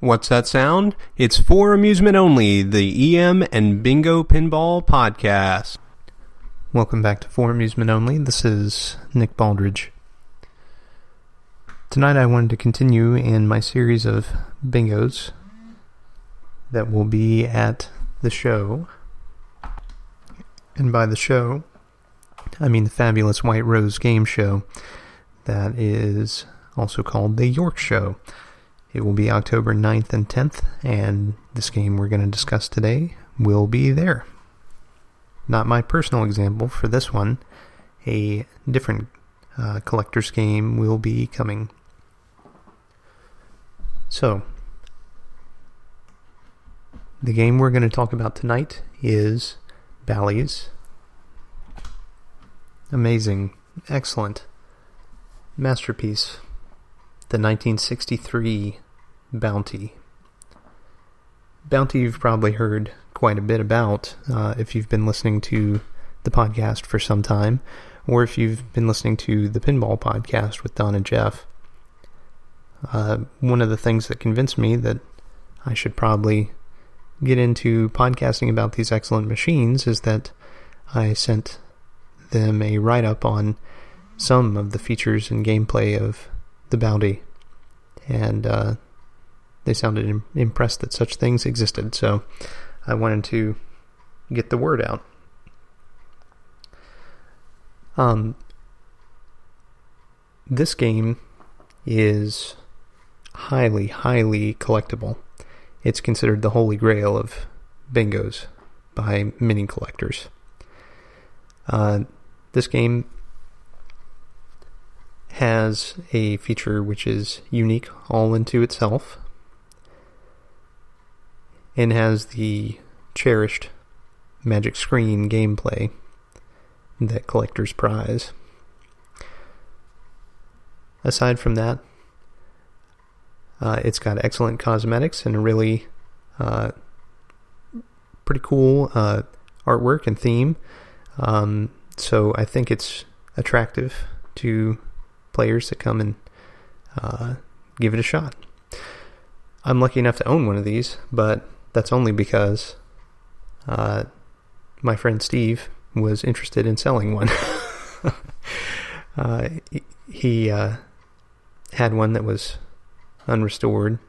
What's that sound? It's For Amusement Only, the EM and Bingo Pinball Podcast. Welcome back to For Amusement Only. This is Nick Baldridge. Tonight I wanted to continue in my series of bingos that will be at the show. And by the show, I mean the fabulous White Rose Game Show that is also called the York Show. It will be October 9th and 10th, and this game we're going to discuss today will be there. Not my personal example for this one. A different collector's game will be coming. So, the game we're going to talk about tonight is Bally's amazing, excellent masterpiece, the 1963 Bounty. Bounty you've probably heard quite a bit about if you've been listening to the podcast for some time, or if you've been listening to the Pinball Podcast with Don and Jeff. One of the things that convinced me that I should probably get into podcasting about these excellent machines is that I sent them a write-up on some of the features and gameplay of the Bounty, and they sounded impressed that such things existed, so I wanted to get the word out. This game is highly, highly collectible. It's considered the holy grail of bingos by many collectors. This game has a feature which is unique all into itself and has the cherished magic screen gameplay that collectors prize. Aside from that, it's got excellent cosmetics and a really pretty cool artwork and theme. So I think it's attractive to players that come and give it a shot. I'm lucky enough to own one of these, but that's only because my friend Steve was interested in selling one. He had one that was unrestored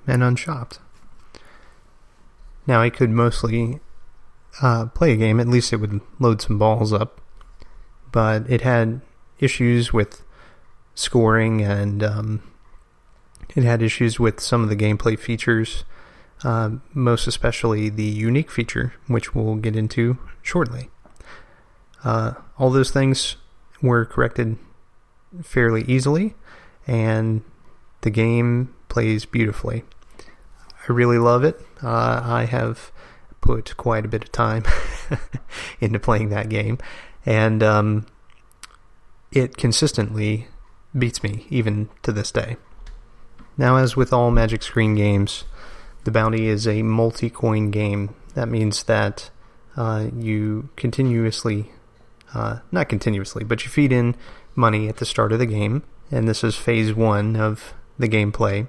and unshopped. Now, I could mostly play a game, at least it would load some balls up, but it had issues with scoring, and it had issues with some of the gameplay features, most especially the unique feature, which we'll get into shortly. All those things were corrected fairly easily, and the game plays beautifully. I really love it. I have put quite a bit of time into playing that game, and it consistently beats me, even to this day. Now, as with all Magic Screen games, the Bounty is a multi-coin game. That means that you continuously, not continuously, but you feed in money at the start of the game, and this is phase 1 of the gameplay,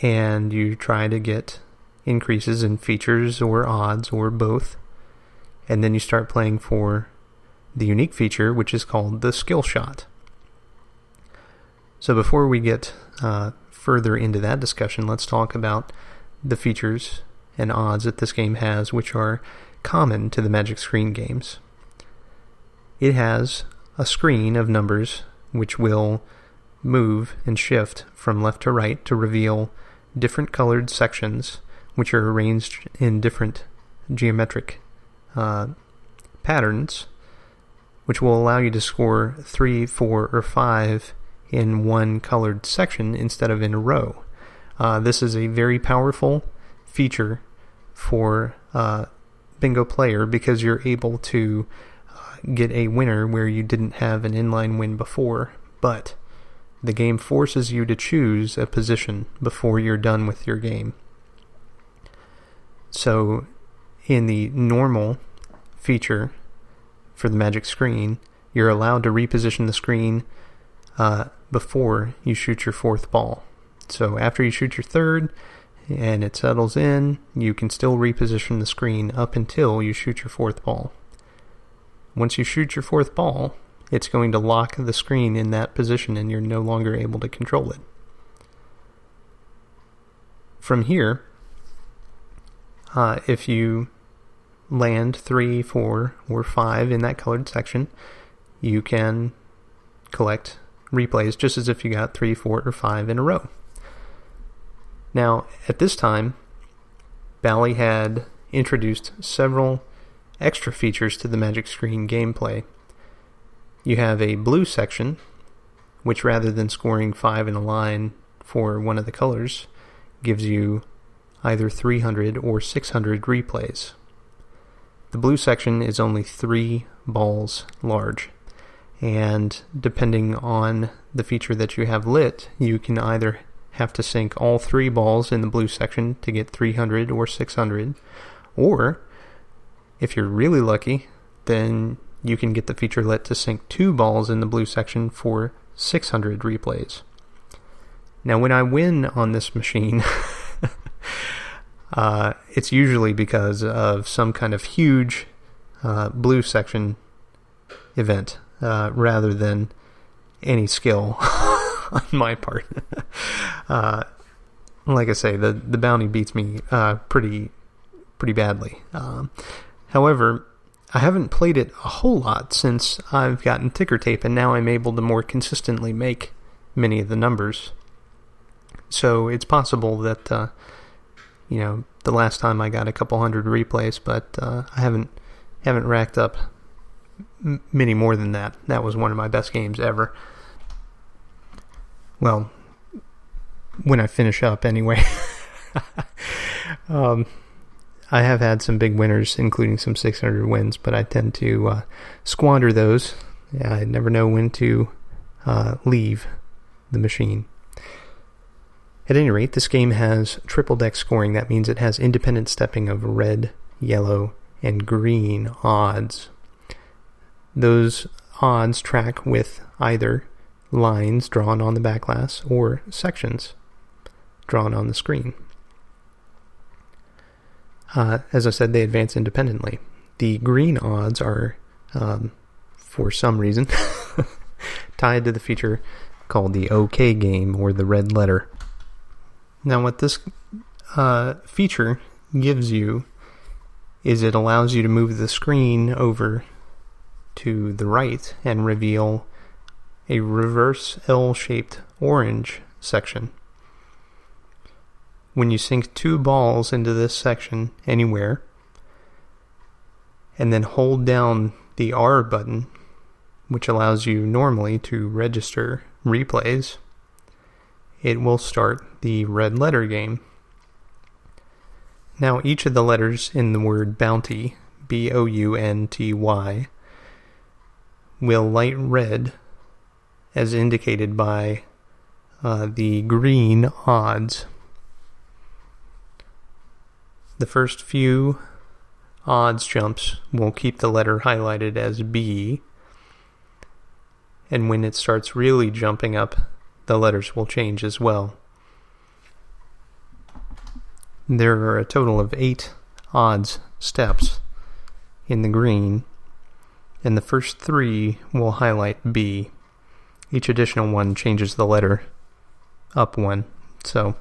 and you try to get increases in features or odds or both, and then you start playing for the unique feature, which is called the skill shot. So before we get further into that discussion, let's talk about the features and odds that this game has, which are common to the Magic Screen games. It has a screen of numbers which will move and shift from left to right to reveal different colored sections which are arranged in different geometric patterns, which will allow you to score 3, 4, or 5 in one colored section instead of in a row. This is a very powerful feature for a bingo player because you're able to get a winner where you didn't have an inline win before, but the game forces you to choose a position before you're done with your game. So in the normal feature for the Magic Screen, you're allowed to reposition the screen before you shoot your fourth ball. So after you shoot your third and it settles in, you can still reposition the screen up until you shoot your fourth ball. Once you shoot your fourth ball, it's going to lock the screen in that position and you're no longer able to control it. From here, if you land 3, 4, or 5 in that colored section, you can collect replays just as if you got 3, 4, or 5 in a row. Now, at this time, Bally had introduced several extra features to the Magic Screen gameplay. You have a blue section, which rather than scoring 5 in a line for one of the colors, gives you either 300 or 600 replays. The blue section is only 3 balls large, and depending on the feature that you have lit, you can either have to sink all 3 balls in the blue section to get 300 or 600, or if you're really lucky, then you can get the feature lit to sink 2 balls in the blue section for 600 replays. Now, when I win on this machine, it's usually because of some kind of huge blue section event, rather than any skill on my part. Like I say, the bounty beats me pretty badly. However, I haven't played it a whole lot since I've gotten ticker tape, and now I'm able to more consistently make many of the numbers. So it's possible that the last time I got a couple hundred replays, but I haven't racked up many more than that. That was one of my best games ever. Well, when I finish up anyway. I have had some big winners, including some 600 wins, but I tend to squander those. I never know when to leave the machine. At any rate, this game has triple deck scoring. That means it has independent stepping of red, yellow, and green odds. Those odds track with either lines drawn on the back glass or sections drawn on the screen. As I said, they advance independently. The green odds are, for some reason, tied to the feature called the OK game, or the red letter. Now, what this feature gives you is it allows you to move the screen over to the right and reveal a reverse L-shaped orange section. When you sink 2 balls into this section anywhere, and then hold down the R button, which allows you normally to register replays, it will start the red letter game. Now, each of the letters in the word bounty, B-O-U-N-T-Y, will light red as indicated by the green odds. The first few odds jumps will keep the letter highlighted as B, and when it starts really jumping up, the letters will change as well. There are a total of 8 odds steps in the green, and the first 3 will highlight B. Each additional one changes the letter up 1. So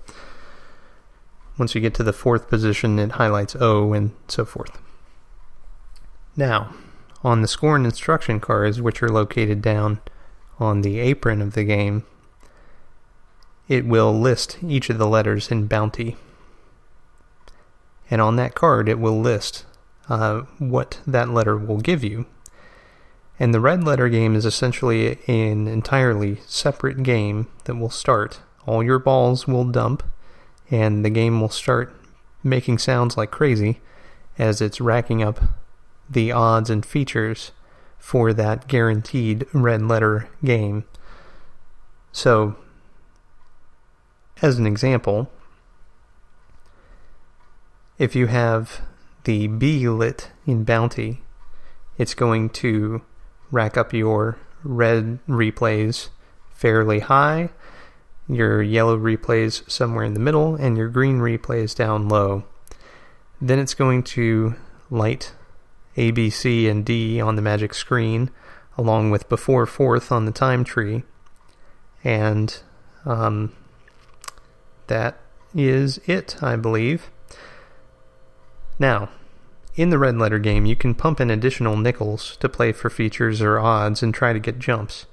once you get to the 4th position, it highlights O, and so forth. Now, on the score and instruction cards, which are located down on the apron of the game, it will list each of the letters in bounty. And on that card, it will list what that letter will give you. And the red letter game is essentially an entirely separate game that will start. All your balls will dump, and the game will start making sounds like crazy as it's racking up the odds and features for that guaranteed red letter game. So, as an example, if you have the B lit in bounty, it's going to rack up your red replays fairly high, your yellow replays somewhere in the middle, and your green replays down low. Then it's going to light A, B, C, and D on the magic screen, along with before fourth on the time tree. And that is it, I believe. Now, in the red letter game, you can pump in additional nickels to play for features or odds and try to get jumps.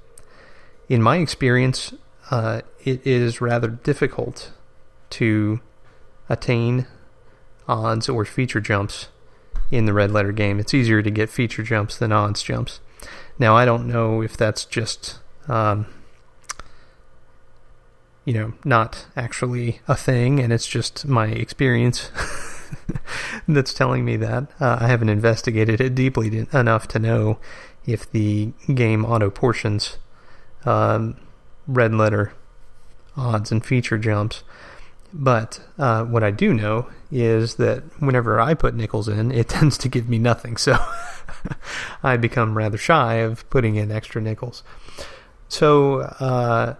In my experience, it is rather difficult to attain odds or feature jumps in the red letter game. It's easier to get feature jumps than odds jumps. Now, I don't know if that's just not actually a thing, and it's just my experience that's telling me that. I haven't investigated it deeply enough to know if the game auto-portions red letter odds and feature jumps. But what I do know is that whenever I put nickels in, it tends to give me nothing. So I become rather shy of putting in extra nickels. So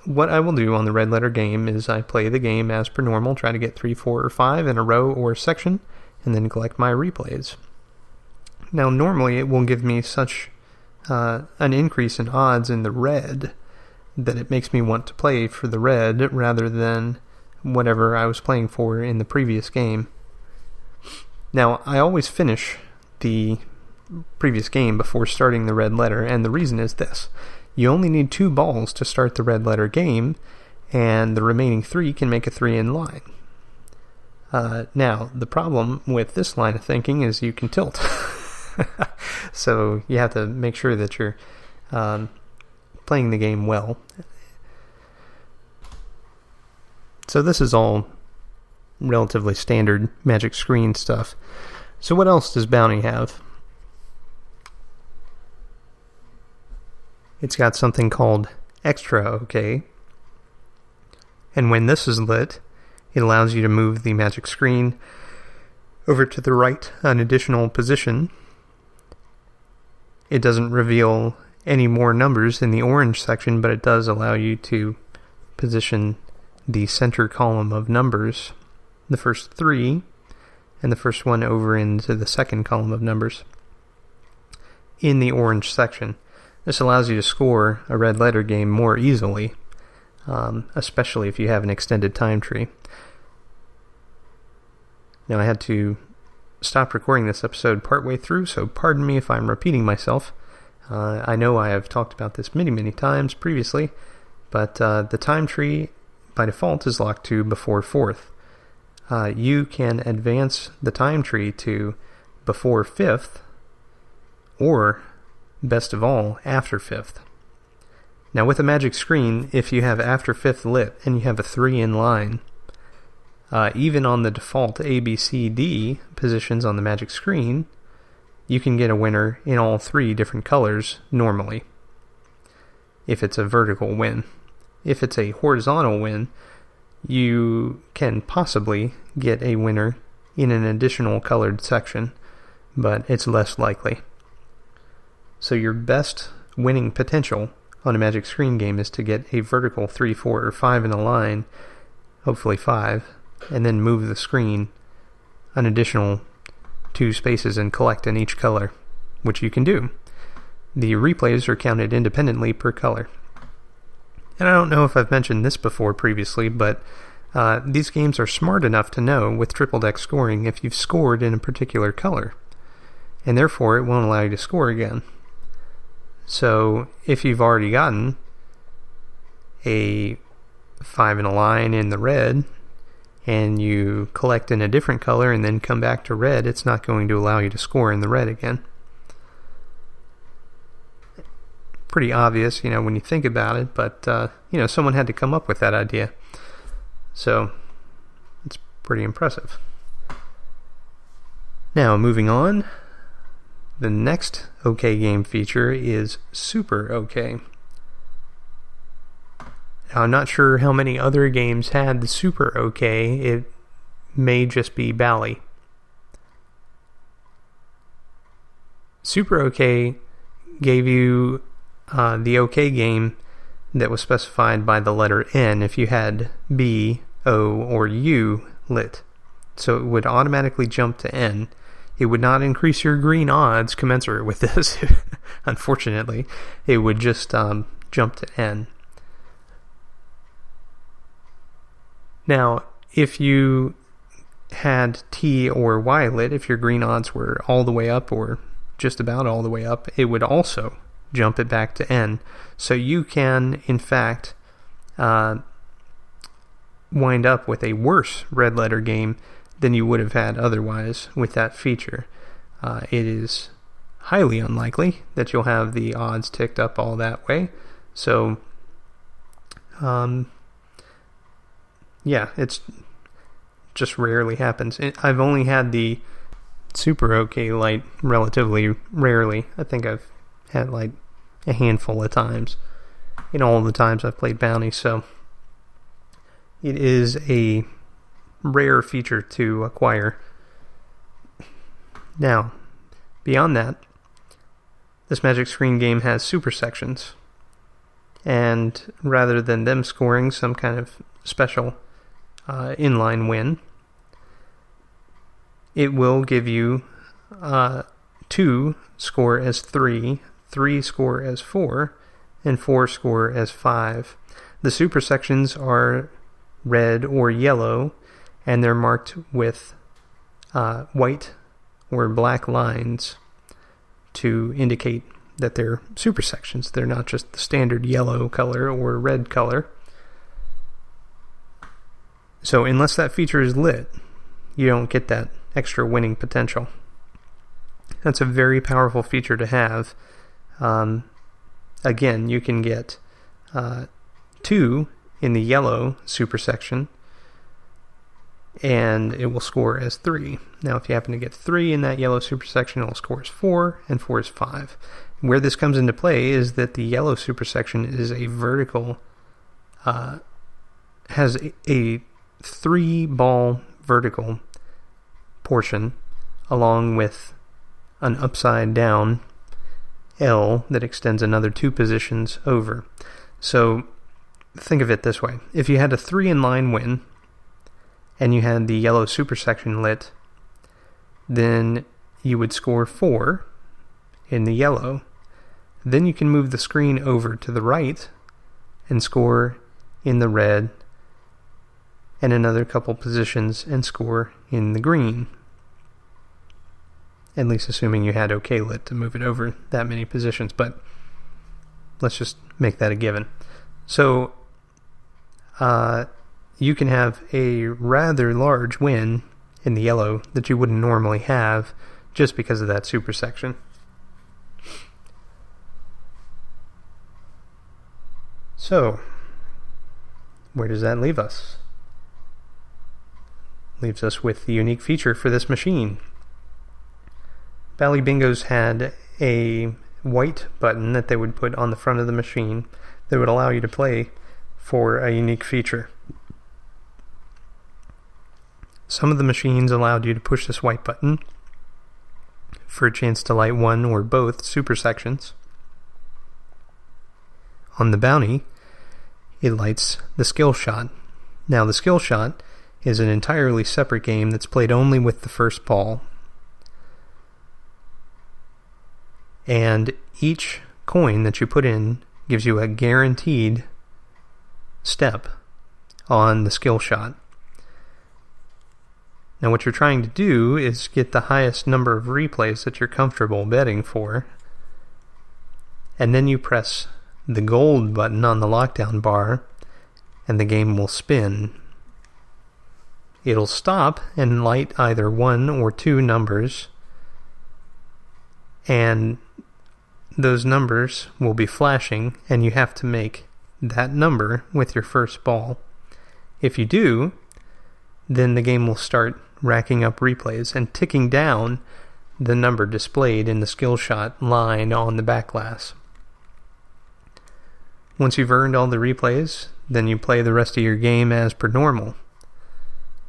what I will do on the red letter game is I play the game as per normal, try to get 3, 4, or 5 in a row or section, and then collect my replays. Now, normally it will give me such an increase in odds in the red that it makes me want to play for the red rather than whatever I was playing for in the previous game. Now, I always finish the previous game before starting the red letter, and the reason is this. You only need 2 balls to start the red letter game, and the remaining 3 can make a 3-in line. Now, the problem with this line of thinking is you can tilt. So you have to make sure that you're playing the game well. So this is all relatively standard Magic Screen stuff. So what else does Bounty have? It's got something called Extra OK. And when this is lit, it allows you to move the magic screen over to the right an additional position. It doesn't reveal any more numbers in the orange section, but it does allow you to position the center column of numbers, the first 3, and the first one over into the second column of numbers in the orange section. This allows you to score a red letter game more easily, especially if you have an extended time tree. Now, I had to stop recording this episode partway through, so pardon me if I'm repeating myself. I know I have talked about this many, many times previously, but the time tree by default is locked to before fourth. You can advance the time tree to before fifth, or best of all, after fifth. Now, with a magic screen, if you have after fifth lit and you have a 3 in line, even on the default A, B, C, D positions on the magic screen, you can get a winner in all 3 different colors normally, if it's a vertical win. If it's a horizontal win, you can possibly get a winner in an additional colored section, but it's less likely. So your best winning potential on a Magic Screen game is to get a vertical 3, 4, or 5 in a line, hopefully 5, and then move the screen an additional 2 spaces and collect in each color, which you can do. The replays are counted independently per color. And I don't know if I've mentioned this before previously, but these games are smart enough to know with triple deck scoring if you've scored in a particular color, and therefore it won't allow you to score again. So if you've already gotten a 5 in a line in the red, and you collect in a different color and then come back to red, it's not going to allow you to score in the red again. Pretty obvious, when you think about it, but, someone had to come up with that idea. So, it's pretty impressive. Now, moving on, the next OK game feature is Super OK. Now, I'm not sure how many other games had the Super OK. It may just be Bally. Super OK gave you the OK game that was specified by the letter N if you had B, O, or U lit. So it would automatically jump to N. It would not increase your green odds commensurate with this, unfortunately. It would just jump to N. Now, if you had T or Y lit, if your green odds were all the way up or just about all the way up, it would also jump it back to N. So you can, in fact, wind up with a worse red letter game than you would have had otherwise with that feature. It is highly unlikely that you'll have the odds ticked up all that way. So, yeah, it's just rarely happens. I've only had the super OK light relatively rarely. I think I've had like a handful of times in all the times I've played Bounty, so it is a rare feature to acquire. Now, beyond that, this Magic Screen game has super sections, and rather than them scoring some kind of special inline win, it will give you 2 score as 3, 3 score as 4, and 4 score as 5. The super sections are red or yellow, and they're marked with white or black lines to indicate that they're super sections. They're not just the standard yellow color or red color. So unless that feature is lit, you don't get that extra winning potential. That's a very powerful feature to have. Again, you can get 2 in the yellow super section, and it will score as 3. Now, if you happen to get 3 in that yellow super section, it will score as 4, and 4 is 5. Where this comes into play is that the yellow super section is a vertical, has a 3-ball vertical portion, along with an upside down L that extends another 2 positions over. So think of it this way. If you had a 3 in line win, and you had the yellow super section lit, then you would score 4 in the yellow. Then you can move the screen over to the right and score in the red, and another couple positions and score in the green. At least assuming you had OK lit to move it over that many positions, but let's just make that a given. So, you can have a rather large win in the yellow that you wouldn't normally have just because of that super section. So, where does that leave us? Leaves us with the unique feature for this machine. Bally Bingos had a white button that they would put on the front of the machine that would allow you to play for a unique feature. Some of the machines allowed you to push this white button for a chance to light one or both super sections. On the Bounty, it lights the skill shot. Now, the skill shot is an entirely separate game that's played only with the first ball. And each coin that you put in gives you a guaranteed step on the skill shot. Now, what you're trying to do is get the highest number of replays that you're comfortable betting for, and then you press the gold button on the lockdown bar, and the game will spin. It'll stop and light either 1 or 2 numbers, and those numbers will be flashing, and you have to make that number with your first ball. If you do, then the game will start racking up replays and ticking down the number displayed in the skill shot line on the back glass. Once you've earned all the replays, then you play the rest of your game as per normal.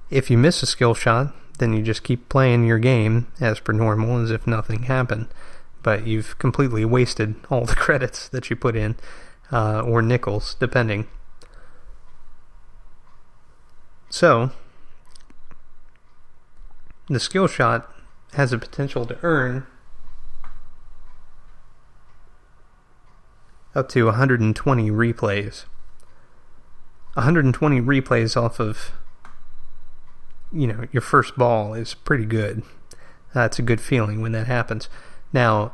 If you miss a skill shot, then you just keep playing your game as per normal, as if nothing happened. But you've completely wasted all the credits that you put in. or nickels, depending. So, the skill shot has a potential to earn up to 120 replays. 120 replays off of, your first ball is pretty good. That's a good feeling when that happens. Now,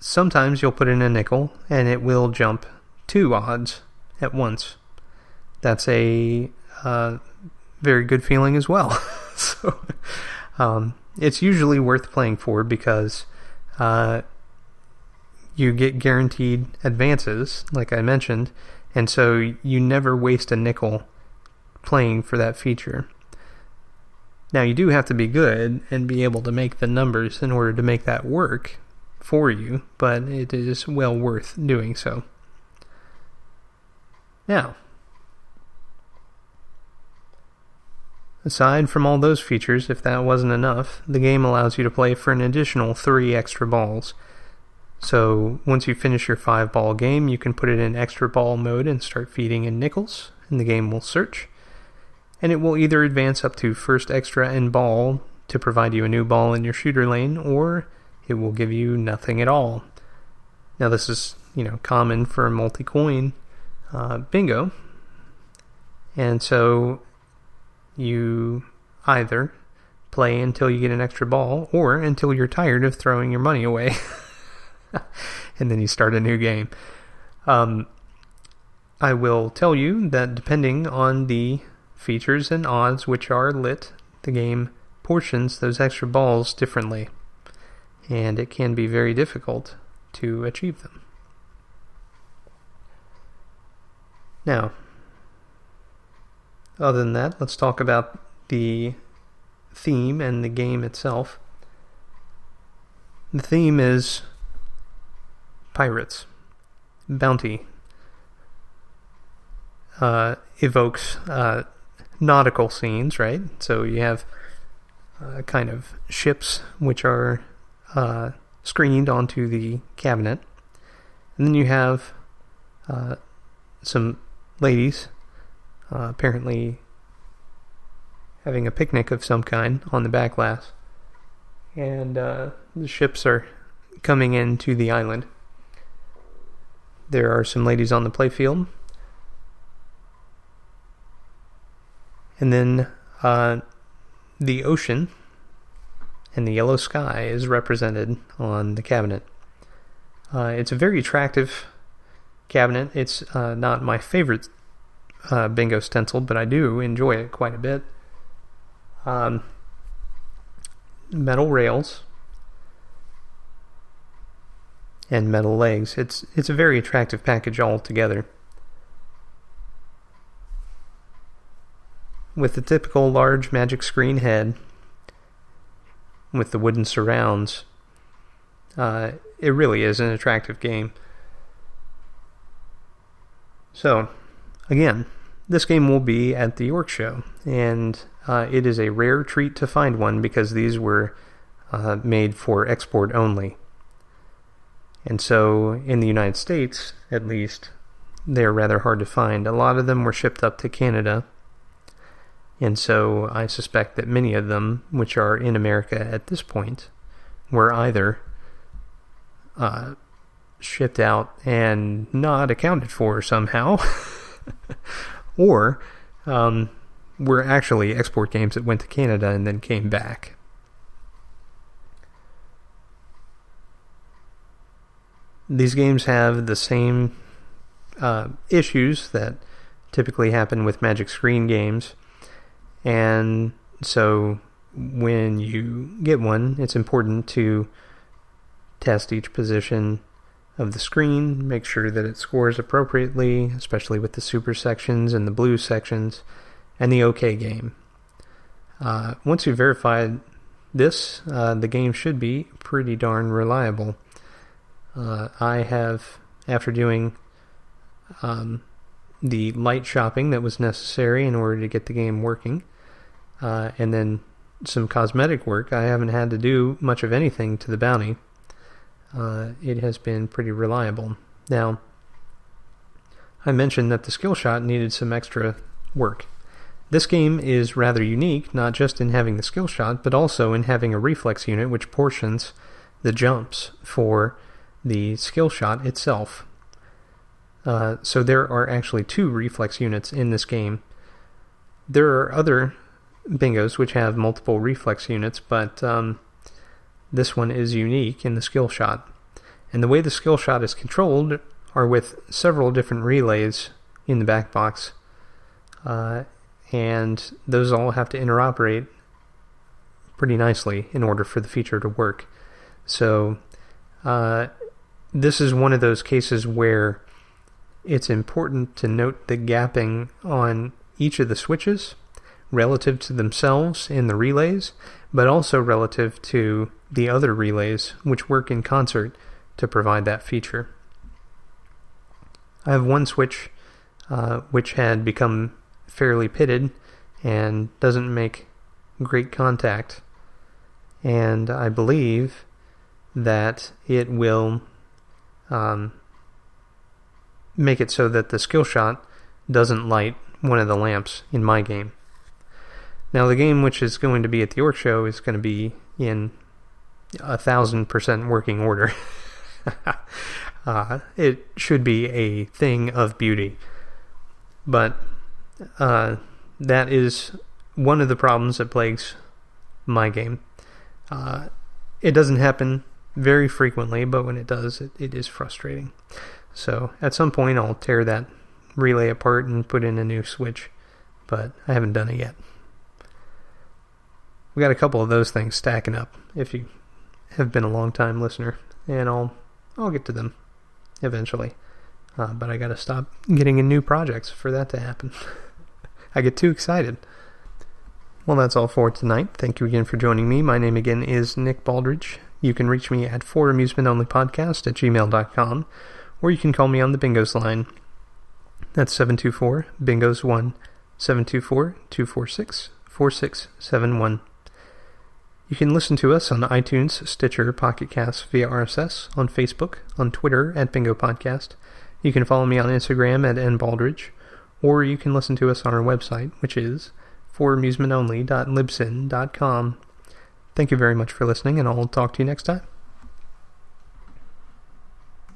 sometimes you'll put in a nickel and it will jump 2 odds at once. That's a very good feeling as well. So, it's usually worth playing for because you get guaranteed advances, like I mentioned, and so you never waste a nickel playing for that feature. Now, you do have to be good and be able to make the numbers in order to make that work for you, but it is well worth doing so. Now, aside from all those features, if that wasn't enough, the game allows you to play for an additional 3 extra balls. So once you finish your 5-ball game, you can put it in extra ball mode and start feeding in nickels, and the game will search. And it will either advance up to first extra and ball to provide you a new ball in your shooter lane, or it will give you nothing at all. Now this is, common for a multi-coin bingo. And so you either play until you get an extra ball or until you're tired of throwing your money away. And then you start a new game. I will tell you that depending on the features and odds which are lit, the game portions those extra balls differently, and it can be very difficult to achieve them. Now, other than that, let's talk about the theme and the game itself. The theme is pirates. Bounty evokes nautical scenes, right? So you have kind of ships which are screened onto the cabinet. And then you have some ladies apparently having a picnic of some kind on the back glass. And the ships are coming into the island. There are some ladies on the playfield. And then the ocean and the yellow sky is represented on the cabinet. It's a very attractive cabinet. It's not my favorite bingo stencil, but I do enjoy it quite a bit. Metal rails and metal legs. It's a very attractive package altogether. With the typical large magic screen head with the wooden surrounds, it really is an attractive game. So, again, this game will be at the York Show, and it is a rare treat to find one because these were made for export only. And so, in the United States, at least, they're rather hard to find. A lot of them were shipped up to Canada, and so I suspect that many of them, which are in America at this point, were either shipped out and not accounted for somehow, or were actually export games that went to Canada and then came back. These games have the same issues that typically happen with Magic Screen games, and so when you get one, it's important to test each position of the screen, make sure that it scores appropriately, especially with the super sections and the blue sections, and the OK game. Once you've verified this, the game should be pretty darn reliable. I have, after doing the light shopping that was necessary in order to get the game working, and then some cosmetic work, I haven't had to do much of anything to the bounty. It has been pretty reliable. Now, I mentioned that the skill shot needed some extra work. This game is rather unique, not just in having the skill shot, but also in having a reflex unit which portions the jumps for the skill shot itself. So there are actually 2 reflex units in this game. There are other bingos which have multiple reflex units, but this one is unique in the skill shot. And the way the skill shot is controlled are with several different relays in the back box. And those all have to interoperate pretty nicely in order for the feature to work. So this is one of those cases where it's important to note the gapping on each of the switches relative to themselves in the relays, but also relative to the other relays which work in concert to provide that feature. I have one switch which had become fairly pitted and doesn't make great contact, and I believe that it will make it so that the skill shot doesn't light one of the lamps in my game. Now the game which is going to be at the Orc Show is going to be in 1,000% working order. It should be a thing of beauty. But that is one of the problems that plagues my game. It doesn't happen very frequently, but when it does, it is frustrating. So at some point I'll tear that relay apart and put in a new switch, but I haven't done it yet. We got a couple of those things stacking up if you have been a long time listener, and I'll get to them eventually. But I gotta stop getting in new projects for that to happen. I get too excited. Well, that's all for tonight. Thank you again for joining me. My name again is Nick Baldridge. You can reach me at foramusementonlypodcast@gmail.com, or you can call me on the Bingos line. That's 724-BINGOS1, 724-246-4671. You can listen to us on iTunes, Stitcher, Pocket Casts via RSS, on Facebook, on Twitter at Bingo Podcast. You can follow me on Instagram at nbaldridge, or you can listen to us on our website, which is foramusementonly.libsyn.com. Thank you very much for listening, and I'll talk to you next time.